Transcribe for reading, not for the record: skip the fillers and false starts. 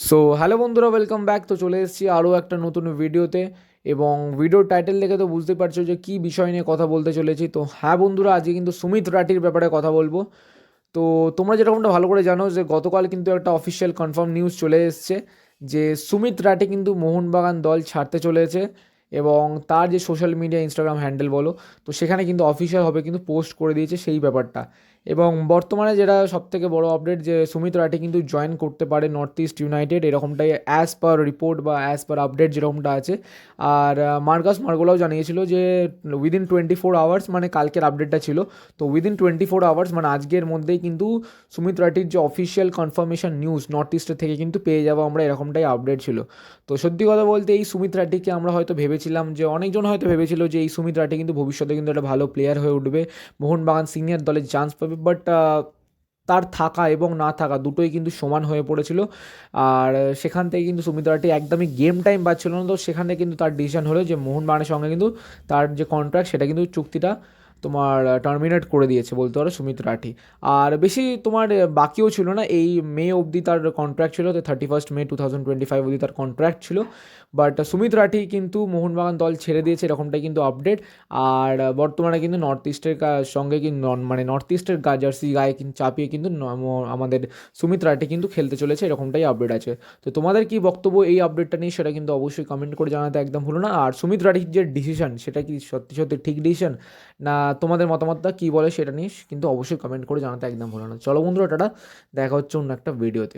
So hello বন্ধুরা, welcome back. তো চলে এসেছি আরও একটা নতুন ভিডিওতে, এবং ভিডিওর টাইটেল দেখে তো বুঝতে পারছো যে কী বিষয় নিয়ে কথা বলতে চলেছি। তো হ্যাঁ বন্ধুরা, আজকে কিন্তু সুমিত রাঠির ব্যাপারে কথা বলবো। তো তোমরা যেরকমটা ভালো করে জানো যে গতকাল কিন্তু একটা অফিসিয়াল কনফার্ম নিউজ চলে এসেছে যে সুমিত রাঠি কিন্তু মোহনবাগান দল ছাড়তে চলেছে, এবং তার যে সোশ্যাল মিডিয়া ইনস্টাগ্রাম হ্যান্ডেল বলো, তো সেখানে কিন্তু অফিসিয়াল হবে কিন্তু পোস্ট করে দিয়েছে সেই ব্যাপারটা। এবং বর্তমানে যেটা সবথেকে বড় আপডেট যে সুমিত রাঠি কিন্তু জয়েন করতে পারে নর্থ ইস্ট ইউনাইটেড, এরকমটাই অ্যাজ পার রিপোর্ট বা অ্যাজ পার আপডেট যেরকমটা আছে। আর মার্কাস মার্গোলাও জানিয়েছিল যে উইদিন 24 আওয়ার্স, মানে কালকের আপডেটটা ছিল, তো উইদিন 24 আওয়ার্স মানে আজকের মধ্যেই কিন্তু সুমিত রাঠির যে অফিসিয়াল কনফার্মেশন নিউজ নর্থ ইস্টের থেকে কিন্তু পেয়ে যাবো আমরা, এরকমটাই আপডেট ছিল। তো সত্যি কথা বলতে এই সুমিত রাঠিকে আমরা হয়তো ভেবেছিলাম, যে অনেকজন হয়তো ভেবেছিল যে এই সুমিত রাঠি কিন্তু ভবিষ্যতে কিন্তু একটা ভালো প্লেয়ার হয়ে উঠবে, মোহনবাগান সিনিয়র দলে চান্স পাবে, বাট তার থাকা এবং না থাকা দুটোই কিন্তু সমান হয়ে পড়েছিল। আর সেখান থেকে কিন্তু সুমিত রাঠি একদমই গেম টাইম পাচ্ছিল না, তো সেখানে কিন্তু তার ডিসিশন হলো যে মোহনবাগানের সঙ্গে কিন্তু তার যে কন্ট্রাক্ট সেটা কিন্তু চুক্তিটা তোমার টার্মিনেট করে দিয়েছে বলতে পারো সুমিত রাঠি। আর বেশি তোমার বাকিও ছিল না, এই মে অবধি তার কন্ট্রাক্ট ছিল, তো 31 মে 2025 অবধি তার কন্ট্রাক্ট ছিল। বাট সুমিত রাঠি কিন্তু মোহনবাগান দল ছেড়ে দিয়েছে, এরকমটাই কিন্তু আপডেট। আর বর্তমানে কিন্তু নর্থ ইস্টের সঙ্গে কিন্তু মানে নর্থ ইস্টের জার্সি গায়ে কিন্তু চাপিয়ে কিন্তু আমাদের সুমিত রাঠি কিন্তু খেলতে চলেছে, এরকমটাই আপডেট আছে। তো তোমাদের কি বক্তব্য এই আপডেটটা নিয়ে সেটা কিন্তু অবশ্যই কমেন্ট করে জানাতে একদম ভুলো না। আর সুমিত রাঠির যে ডিসিশন সেটা কি সত্যি সত্যি ঠিক ডিসিশন, না তোমাদের মতামতটা কী বলে সেটা নিয়ে কিন্তু অবশ্যই কমেন্ট করে জানাতে একদম ভুলো না। চলো বন্ধুরা, টাটা, দেখা হচ্ছে অন্য একটা ভিডিওতে।